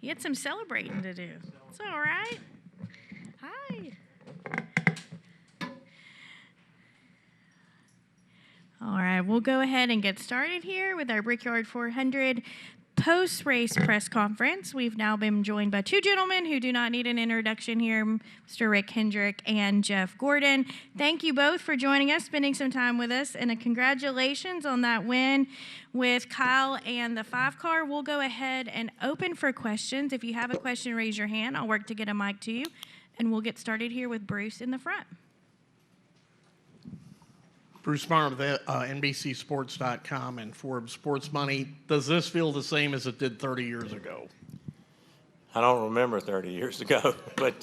He had some celebrating to do. It's all right. Hi. All right, we'll go ahead and get started here with our Brickyard 400 post-race press conference. We've now been joined by two gentlemen who do not need an introduction here, Mr. Rick Hendrick and Jeff Gordon. Thank you both for joining us, spending some time with us, and congratulations on that win with Kyle and the 5-car. We'll go ahead and open for questions. If you have a question, raise your hand. I'll work to get a mic to you, and we'll get started here with Bruce in the front. Bruce Marr with NBCSports.com and Forbes Sports Money. Does this feel the same as it did 30 years ago? I don't remember 30 years ago, but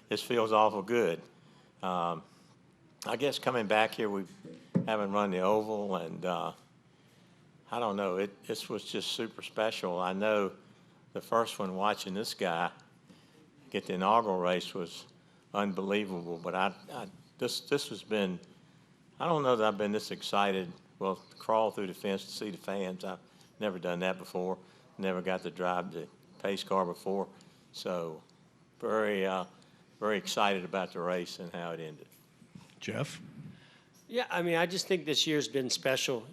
this feels awful good. I guess coming back here, we haven't run the oval, and I don't know. This was just super special. I know the first one watching this guy get the inaugural race was unbelievable, but this has been. I don't know that I've been this excited. Well, to crawl through the fence to see the fans. I've never done that before. Never got to drive the pace car before. So very excited about the race and how it ended. Jeff? Yeah, I mean, I just think this year's been special.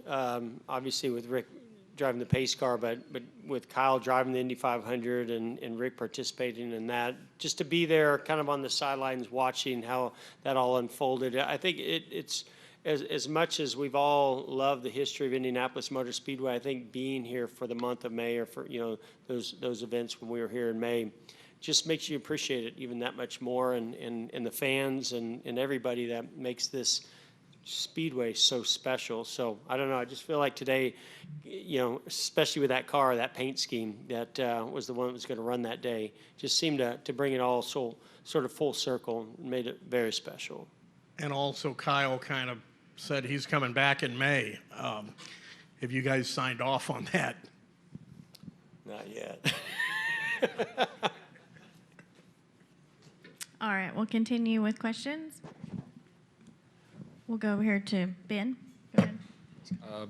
Obviously with Rick driving the pace car, but with Kyle driving the Indy 500 and Rick participating in that, just to be there kind of on the sidelines watching how that all unfolded. I think it's as much as we've all loved the history of Indianapolis Motor Speedway, I think being here for the month of May or for those events when we were here in May just makes you appreciate it even that much more, and the fans and everybody that makes this Speedway so special. So I don't know, I just feel like today, especially with that car, that paint scheme that was the one that was going to run that day, just seemed to bring it all so sort of full circle and made it very special. And also Kyle kind of said he's coming back in May. Have you guys signed off on that? Not yet. All right, we'll continue with questions. We'll go over here to Ben. Go ahead.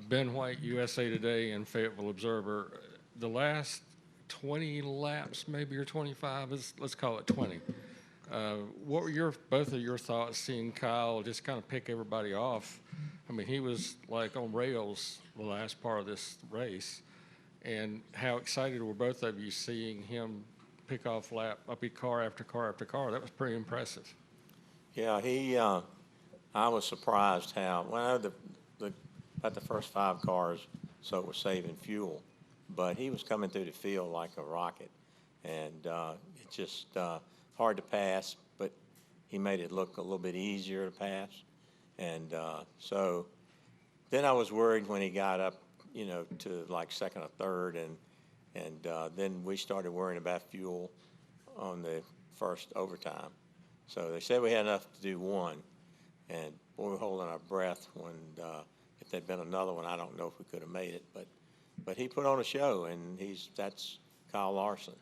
Ben White, USA Today and Fayetteville Observer. The last 20 laps, maybe, or 25, let's call it 20. What were both of your thoughts seeing Kyle just kind of pick everybody off? I mean, he was like on rails the last part of this race, and how excited were both of you seeing him pick off car after car after car? That was pretty impressive. Yeah, I was surprised how, about the first 5 cars, so it was saving fuel, but he was coming through the field like a rocket, and it just hard to pass, but he made it look a little bit easier to pass. And so then I was worried when he got up, to like second or third, and then we started worrying about fuel on the first overtime. So they said we had enough to do one, and boy, we were holding our breath when if there'd been another one, I don't know if we could have made it, but he put on a show, and that's Kyle Larson.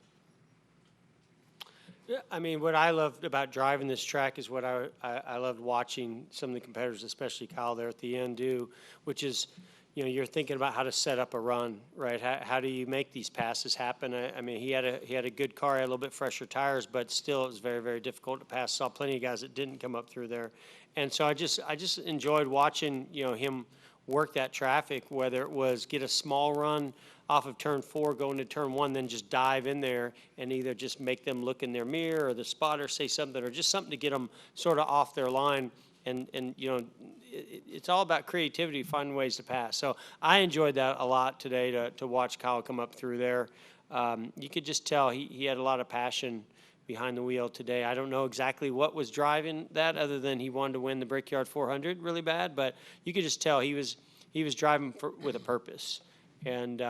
Yeah, I mean, what I loved about driving this track is what I loved watching some of the competitors, especially Kyle there at the end, do, which is, you're thinking about how to set up a run, right? How do you make these passes happen? I mean, he had a good car, had a little bit fresher tires, but still it was very, very difficult to pass. Saw plenty of guys that didn't come up through there, and so I just enjoyed watching him work that traffic, whether it was get a small run off of turn 4 going to turn 1, then just dive in there and either just make them look in their mirror or the spotter say something, or just something to get them sort of off their line. And it's all about creativity, finding ways to pass. So I enjoyed that a lot today to watch Kyle come up through there. You could just tell he had a lot of passion behind the wheel today. I don't know exactly what was driving that, other than he wanted to win the Brickyard 400 really bad, but you could just tell he was driving with a purpose. And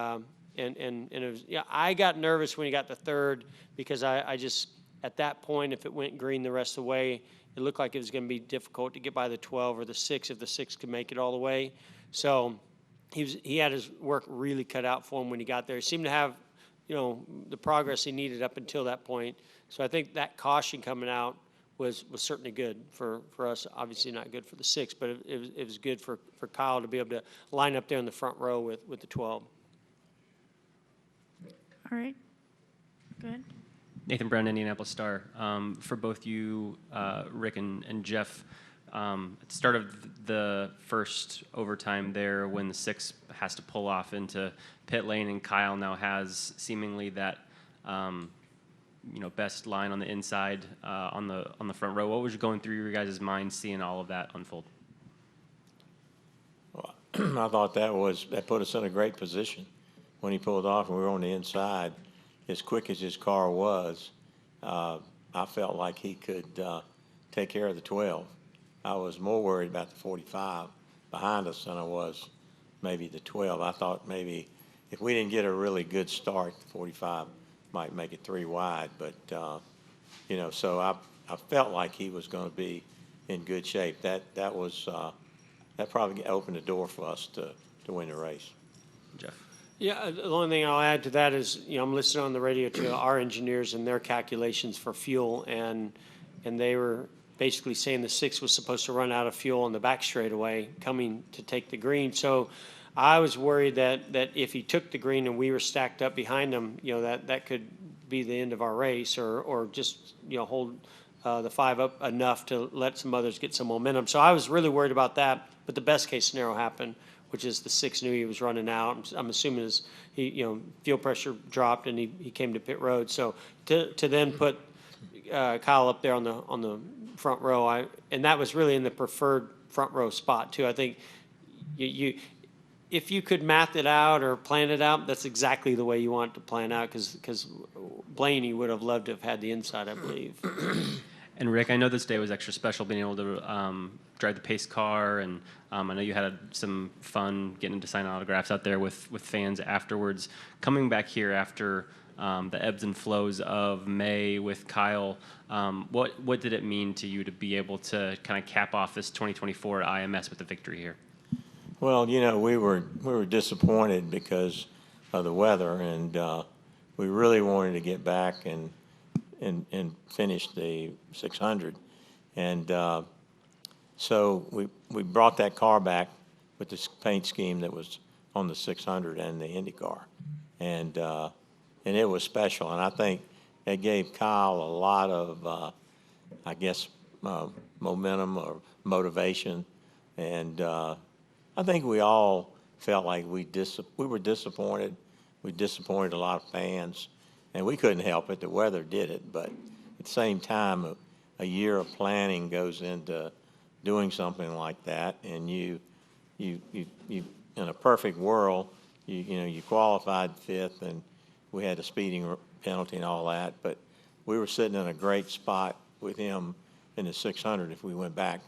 it was, I got nervous when he got to third, because I just, at that point, if it went green the rest of the way, it looked like it was going to be difficult to get by the 12 or the 6 if the 6 could make it all the way. So he had his work really cut out for him when he got there. He seemed to have, the progress he needed up until that point. So I think that caution coming out was certainly good for us. Obviously not good for the 6, but it was good for Kyle to be able to line up there in the front row with the 12. All right. Go ahead. Nathan Brown, Indianapolis Star. For both you, Rick and Jeff, at the start of the first overtime there, when the 6 has to pull off into pit lane, and Kyle now has seemingly that best line on the inside on the front row. What was going through your guys' mind seeing all of that unfold? Well, I thought that put us in a great position when he pulled off and we were on the inside. As quick as his car was, I felt like he could take care of the 12. I was more worried about the 45 behind us than I was maybe the 12. I thought maybe if we didn't get a really good start, the 45 might make it 3 wide. But, so I felt like he was going to be in good shape. That probably opened the door for us to win the race. Jeff? Yeah, the only thing I'll add to that is, I'm listening on the radio to our engineers and their calculations for fuel, and they were basically saying the 6 was supposed to run out of fuel on the back straightaway coming to take the green. So I was worried that if he took the green and we were stacked up behind him, that could be the end of our race, or just hold the 5 up enough to let some others get some momentum. So I was really worried about that. But the best case scenario happened, which is the 6 knew he was running out. I'm assuming his fuel pressure dropped and he came to pit road. So to then put Kyle up there on the front row, and that was really in the preferred front row spot too. I think if you could math it out or plan it out, that's exactly the way you want it to plan out, because Blaney would have loved to have had the inside, I believe. And Rick, I know this day was extra special, being able to drive the pace car, and I know you had some fun getting to sign autographs out there with fans afterwards. Coming back here after the ebbs and flows of May with Kyle, what did it mean to you to be able to kind of cap off this 2024 at IMS with the victory here? Well, we were disappointed because of the weather, and we really wanted to get back and finish the 600, and so we brought that car back with this paint scheme that was on the 600 and the Indy car, and it was special, and I think it gave Kyle a lot of momentum or motivation, and I think we all felt like we were disappointed. We disappointed a lot of fans, and we couldn't help it. The weather did it, but at the same time, a year of planning goes into doing something like that, and you in a perfect world, you qualified 5th, and we had a speeding penalty and all that, but we were sitting in a great spot with him in the 600 if we went back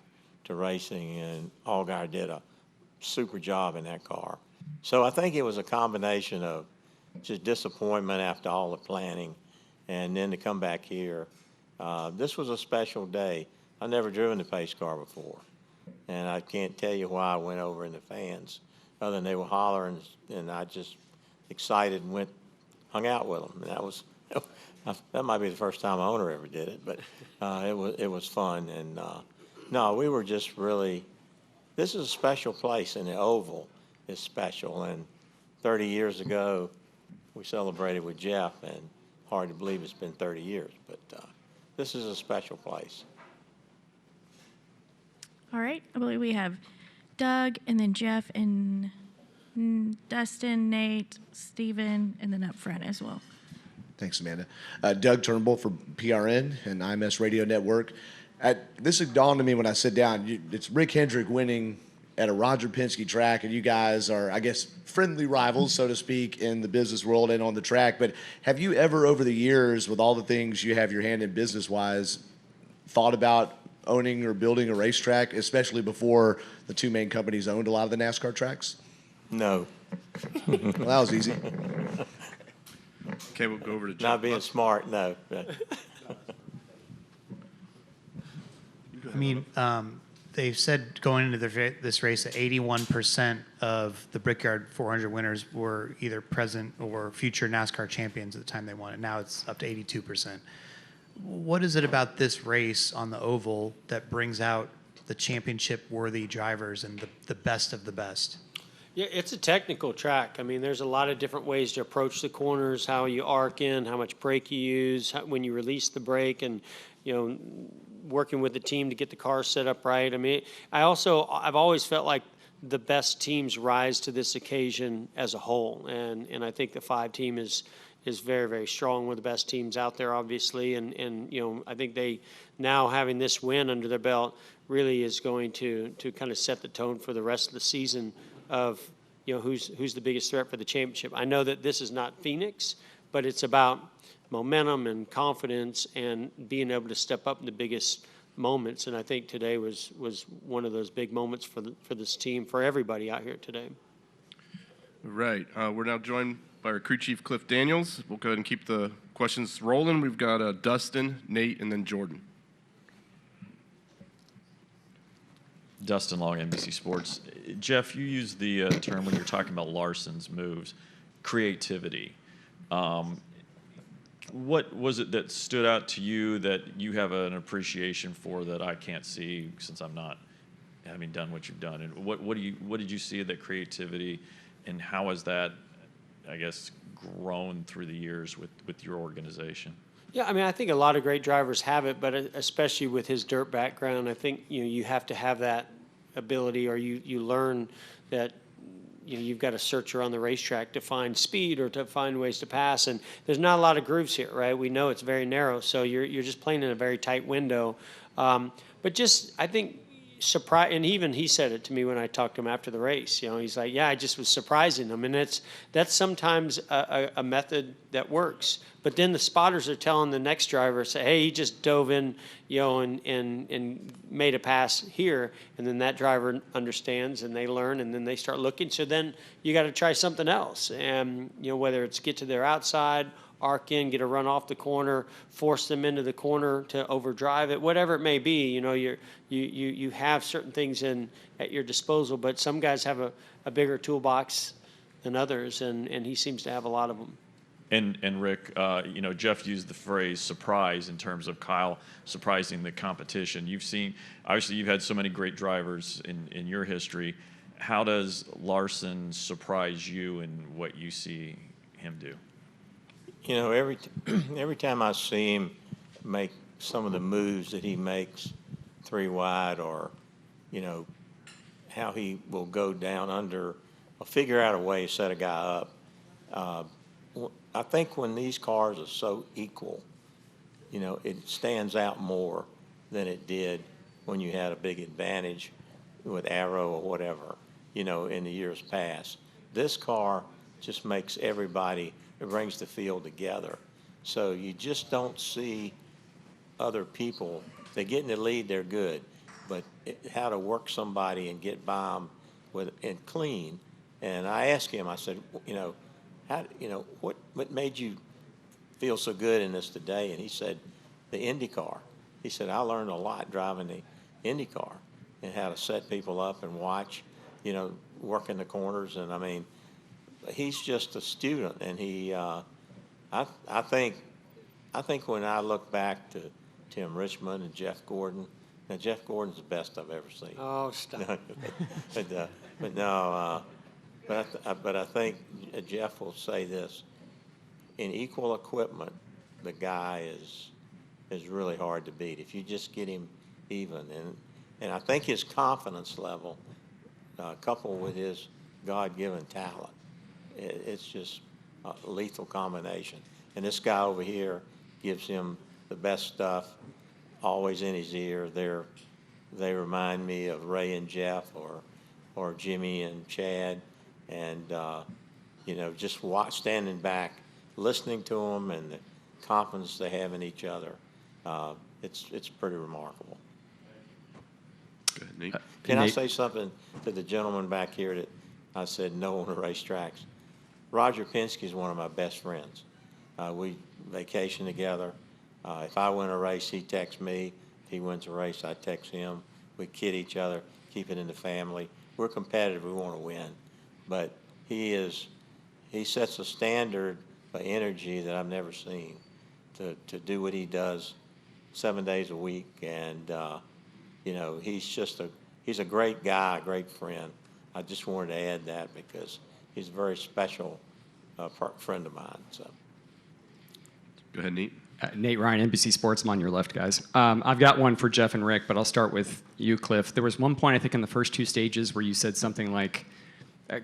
to racing, and Allgaier did a super job in that car. So I think it was a combination of just disappointment after all the planning, and then to come back here. This was a special day. I've never driven the pace car before, and I can't tell you why I went over in the fans, other than they were hollering, and I just excited and hung out with them. And that might be the first time my owner ever did it, but it was fun. And no, we were just really. This is a special place, and the Oval is special. And 30 years ago, we celebrated with Jeff, and hard to believe it's been 30 years, but this is a special place. All right. I believe we have Doug, and then Jeff, and Dustin, Nate, Steven, and then up front as well. Thanks, Amanda. Doug Turnbull for PRN and IMS Radio Network. This dawned on me when I sit down. It's Rick Hendrick winning at a Roger Penske track, and you guys are, I guess, friendly rivals, so to speak, in the business world and on the track. But have you ever, over the years, with all the things you have your hand in business-wise, thought about owning or building a racetrack, especially before the two main companies owned a lot of the NASCAR tracks? No. Well, that was easy. Okay, we'll go over to Jeff. Not being smart, no. I mean, they said going into this race that 81% of the Brickyard 400 winners were either present or future NASCAR champions at the time they won it. Now it's up to 82%. What is it about this race on the oval that brings out the championship-worthy drivers and the best of the best? Yeah, it's a technical track. I mean, there's a lot of different ways to approach the corners, how you arc in, how much brake you use, when you release the brake, and, working with the team to get the car set up right. I mean, I've always felt like the best teams rise to this occasion as a whole. And I think the 5 team is very, very strong. One of the best teams out there, obviously. And I think they, now having this win under their belt, really is going to kind of set the tone for the rest of the season of, who's the biggest threat for the championship. I know that this is not Phoenix, but it's about momentum and confidence and being able to step up in the biggest moments. And I think today was one of those big moments for this team, for everybody out here today. Right. We're now joined by our crew chief, Cliff Daniels. We'll go ahead and keep the questions rolling. We've got Dustin, Nate, and then Jordan. Dustin Long, NBC Sports. Jeff, you used the term when you're talking about Larson's moves, creativity. What was it that stood out to you that you have an appreciation for that I can't see since I'm not having done what you've done? And what did you see of that creativity, and how has that, I guess, grown through the years with your organization? Yeah, I mean, I think a lot of great drivers have it, but especially with his dirt background, I think you have to have that ability, or you learn that you've got to search around the racetrack to find speed or to find ways to pass. And there's not a lot of grooves here, right? We know it's very narrow, so you're just playing in a very tight window. But just, I think, surprise, and even he said it to me when I talked to him after the race. He's like, yeah, I just was surprising them. And that's sometimes a method that works. But then the spotters are telling the next driver, say, hey, he just dove in, and made a pass here. And then that driver understands, and they learn, and then they start looking. So then you got to try something else. And, whether it's get to their outside, arc in, get a run off the corner, force them into the corner to overdrive it, whatever it may be. You have certain things at your disposal, but some guys have a bigger toolbox than others, and he seems to have a lot of them. And Rick, Jeff used the phrase surprise in terms of Kyle surprising the competition. Obviously you've had so many great drivers in your history. How does Larson surprise you in what you see him do? Every time I see him make some of the moves that he makes 3 wide, or, how he will go down under, or figure out a way to set a guy up. I think when these cars are so equal, it stands out more than it did when you had a big advantage with Arrow or whatever, in the years past. This car just makes everybody, it brings the field together. So you just don't see other people. They get in the lead, they're good. But how to work somebody and get by them and clean. And I asked him, I said, what made you feel so good in this today? And he said, the IndyCar. He said, I learned a lot driving the IndyCar and how to set people up and watch, work in the corners. And I mean, he's just a student, and he, I think when I look back to Tim Richmond and Jeff Gordon, now Jeff Gordon's the best I've ever seen. Oh, stop. But I think Jeff will say this: in equal equipment, the guy is really hard to beat if you just get him even. And I think his confidence level, coupled with his God-given talent, it's just a lethal combination. And this guy over here gives him the best stuff, always in his ear. They remind me of Ray and Jeff, or Jimmy and Chad, and just standing back, listening to them, and the confidence they have in each other. It's pretty remarkable. Go ahead, Nate. Can I say something to the gentleman back here that I said no on the racetracks? Roger Penske is one of my best friends. We vacation together. If I win a race, he texts me. If he wins a race, I text him. We kid each other, keep it in the family. We're competitive. We want to win. But he sets a standard of energy that I've never seen to do what he does 7 days a week. And, he's a great guy, a great friend. I just wanted to add that because he's a very special friend of mine. So. Go ahead, Nate. Nate Ryan, NBC Sports. I'm on your left, guys. I've got one for Jeff and Rick, but I'll start with you, Cliff. There was one point, I think, in the first two stages where you said something like,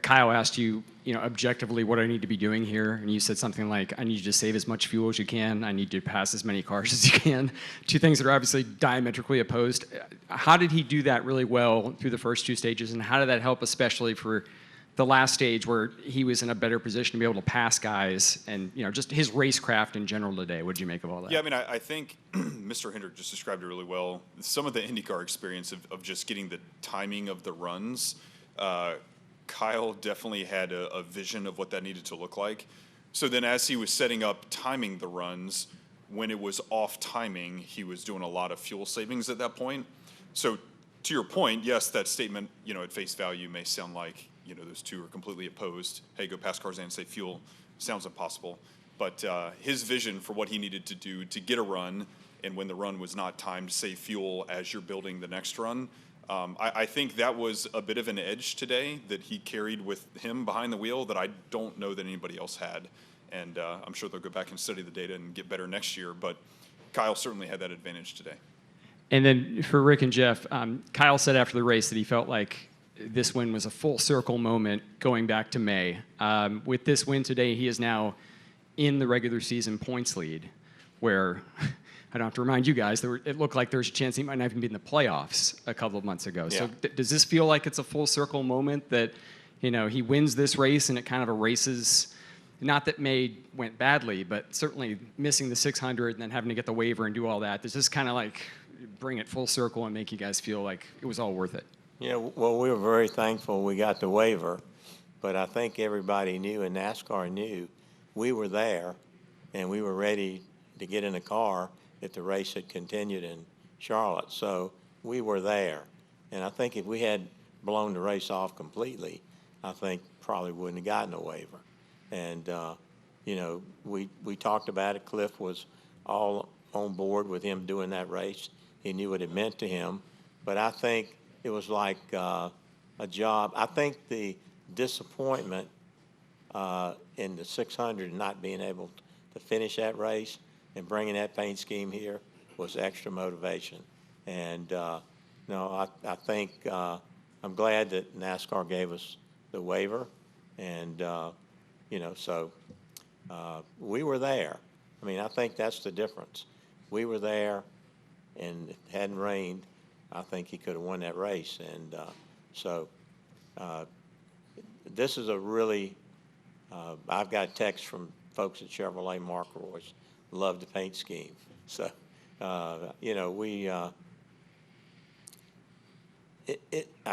Kyle asked you, objectively, what do I need to be doing here? And you said something like, I need you to save as much fuel as you can. I need you to pass as many cars as you can. Two things that are obviously diametrically opposed. How did he do that really well through the first two stages, and how did that help, especially for the last stage where he was in a better position to be able to pass guys and, just his racecraft in general today? What did you make of all that? Yeah, I mean, I think Mr. Hendrick just described it really well. Some of the IndyCar experience of just getting the timing of the runs, Kyle definitely had a vision of what that needed to look like. So then as he was setting up timing the runs, when it was off timing, he was doing a lot of fuel savings at that point. So to your point, yes, that statement, at face value may sound like, those two are completely opposed. Hey, go past cars and save fuel. Sounds impossible. But his vision for what he needed to do to get a run, and when the run was not timed, save fuel as you're building the next run, I think that was a bit of an edge today that he carried with him behind the wheel that I don't know that anybody else had. And I'm sure they'll go back and study the data and get better next year. But Kyle certainly had that advantage today. And then for Rick and Jeff, Kyle said after the race that he felt like this win was a full circle moment going back to May. With this win today, he is now in the regular season points lead, where I don't have to remind you guys, it looked like there was a chance he might not even be in the playoffs a couple of months ago. Yeah. So does this feel like it's a full circle moment that, he wins this race and it kind of erases, not that May went badly, but certainly missing the 600 and then having to get the waiver and do all that. Does this kind of like bring it full circle and make you guys feel like it was all worth it? Yeah, well, we were very thankful we got the waiver, but I think everybody knew, and NASCAR knew, we were there and we were ready to get in the car if the race had continued in Charlotte. So we were there. And I think if we had blown the race off completely, I think probably wouldn't have gotten a waiver. And, we talked about it. Cliff was all on board with him doing that race. He knew what it meant to him. But I think it was like a job. I think the disappointment in the 600 not being able to finish that race and bringing that paint scheme here was extra motivation. And, I think I'm glad that NASCAR gave us the waiver. And, so we were there. I mean, I think that's the difference. We were there, and it hadn't rained. I think he could have won that race. And this is a really, I've got texts from folks at Chevrolet Mark Royce, love the paint scheme. So, I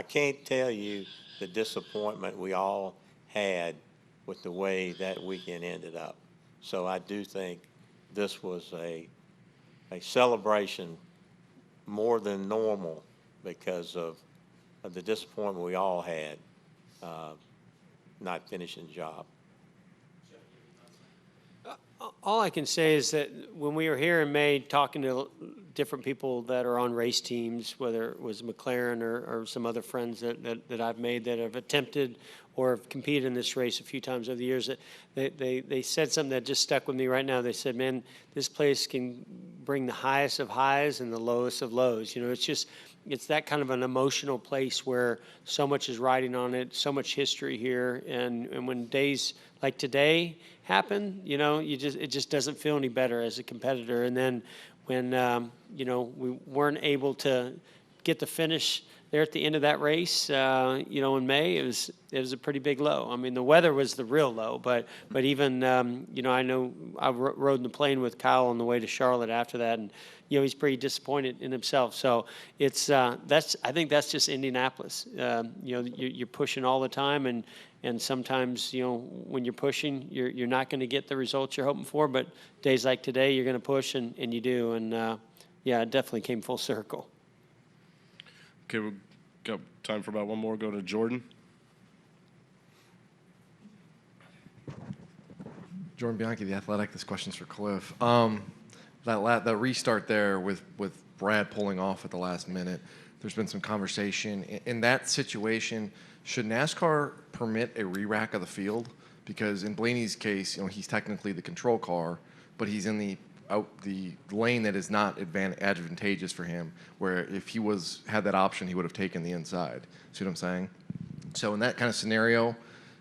can't tell you the disappointment we all had with the way that weekend ended up. So I do think this was a celebration more than normal because of the disappointment we all had not finishing the job. All I can say is that when we were here in May talking to different people that are on race teams, whether it was McLaren or some other friends that I've made that have attempted or have competed in this race a few times over the years, that they said something that just stuck with me right now. They said, man, this place can bring the highest of highs and the lowest of lows. It's that kind of an emotional place where so much is riding on it, so much history here. And when days like today happen, it just doesn't feel any better as a competitor. And then when, we weren't able to get the finish there at the end of that race, in May, it was a pretty big low. I mean, the weather was the real low, but even, I know I rode in the plane with Kyle on the way to Charlotte after that, and, he's pretty disappointed in himself. So it's, I think that's just Indianapolis. You're pushing all the time, and sometimes, when you're pushing, you're not going to get the results you're hoping for, but days like today, you're going to push, and you do. And, it definitely came full circle. Okay, we've got time for about one more. Go to Jordan. Jordan Bianchi, The Athletic. This question's for Cliff. That restart there with Brad pulling off at the last minute, there's been some conversation. In that situation, should NASCAR permit a re-rack of the field? Because in Blaney's case, he's technically the control car, but he's in the lane that is not advantageous for him, where if he had that option, he would have taken the inside. See what I'm saying? So in that kind of scenario,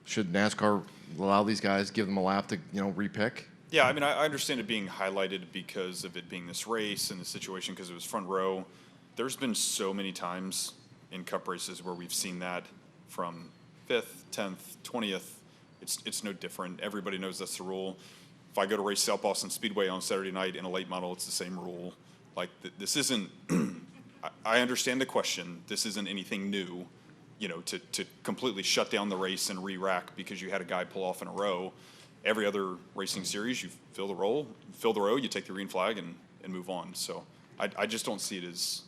should NASCAR allow these guys, give them a lap to, repick? Yeah, I mean, I understand it being highlighted because of it being this race and the situation because it was front row. There's been so many times in Cup races where we've seen that from 5th, 10th, 20th. It's no different. Everybody knows that's the rule. If I go to race South Boston Speedway on Saturday night in a late model, it's the same rule. Like, this isn't I understand the question. This isn't anything new, to completely shut down the race and re-rack because you had a guy pull off in a row. Every other racing series, you fill the row, you take the green flag and move on. So I just don't see it as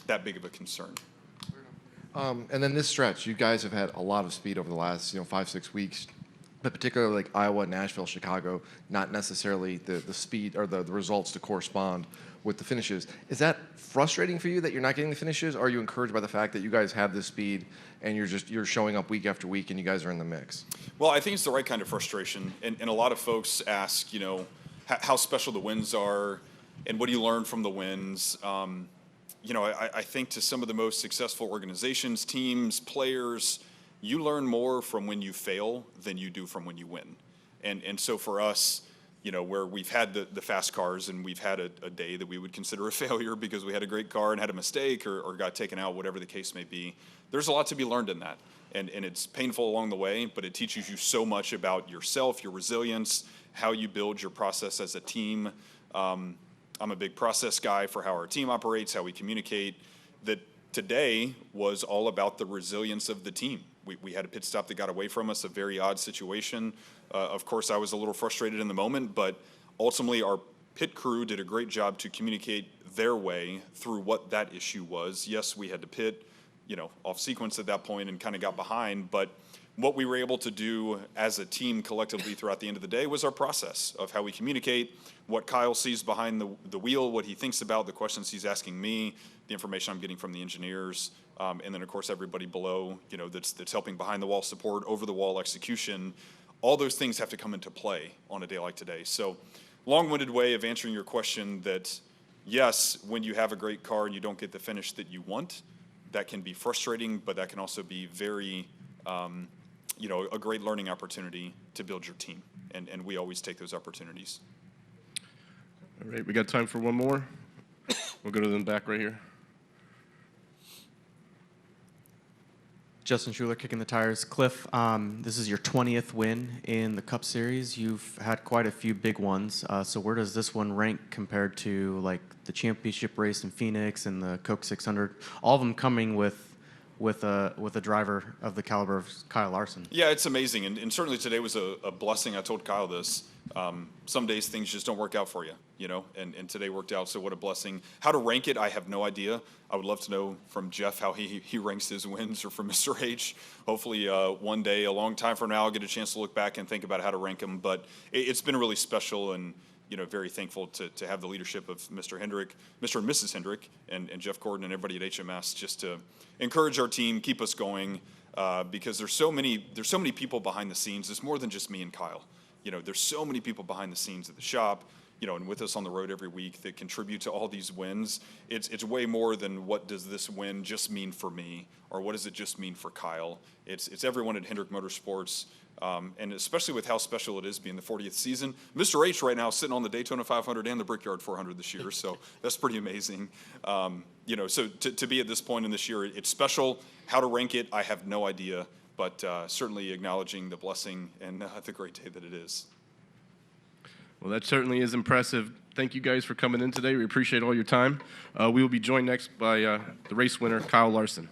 that big of a concern. And then this stretch, you guys have had a lot of speed over the last 5-6 weeks, but particularly like Iowa, Nashville, Chicago, not necessarily the speed or the results to correspond with the finishes. Is that frustrating for you that you're not getting the finishes? Or are you encouraged by the fact that you guys have this speed and you're showing up week after week and you guys are in the mix? Well, I think it's the right kind of frustration. And a lot of folks ask, how special the wins are and what do you learn from the wins? I think to some of the most successful organizations, teams, players, you learn more from when you fail than you do from when you win. And so for us, where we've had the fast cars and we've had a day that we would consider a failure because we had a great car and had a mistake or got taken out, whatever the case may be, there's a lot to be learned in that. And it's painful along the way, but it teaches you so much about yourself, your resilience, how you build your process as a team. I'm a big process guy for how our team operates, how we communicate. That today was all about the resilience of the team. We had a pit stop that got away from us, a very odd situation. Of course, I was a little frustrated in the moment, but ultimately our pit crew did a great job to communicate their way through what that issue was. Yes, we had to pit, off sequence at that point and kind of got behind, but what we were able to do as a team collectively throughout the end of the day was our process of how we communicate, what Kyle sees behind the wheel, what he thinks about, the questions he's asking me, the information I'm getting from the engineers, and then, of course, everybody below, that's helping behind the wall support, over the wall execution. All those things have to come into play on a day like today. So long-winded way of answering your question that, yes, when you have a great car and you don't get the finish that you want, that can be frustrating, but that can also be very a great learning opportunity to build your team, and we always take those opportunities. All right, we got time for one more. We'll go to the back right here. Justin Schuler, Kicking the Tires. Cliff, this is your 20th win in the Cup Series. You've had quite a few big ones. So where does this one rank compared to like the championship race in Phoenix and the Coke 600? All of them coming with a driver of the caliber of Kyle Larson. Yeah, it's amazing, and certainly today was a blessing. I told Kyle this. Some days things just don't work out for you, and today worked out, so what a blessing. How to rank it, I have no idea. I would love to know from Jeff how he ranks his wins, or from Mr. H. Hopefully one day, a long time from now, I'll get a chance to look back and think about how to rank them, but it's been really special, and very thankful to have the leadership of Mr. Hendrick, Mr. and Mrs. Hendrick, and Jeff Gordon and everybody at HMS just to encourage our team, keep us going, because there's so many people behind the scenes. It's more than just me and Kyle. There's so many people behind the scenes at the shop, and with us on the road every week that contribute to all these wins. It's way more than what does this win just mean for me, or what does it just mean for Kyle. It's everyone at Hendrick Motorsports. And especially with how special it is being the 40th season. Mr. H right now is sitting on the Daytona 500 and the Brickyard 400 this year, so that's pretty amazing. So to be at this point in this year, it's special. How to rank it, I have no idea, but certainly acknowledging the blessing and the great day that it is. Well, that certainly is impressive. Thank you guys for coming in today. We appreciate all your time. We will be joined next by the race winner, Kyle Larson.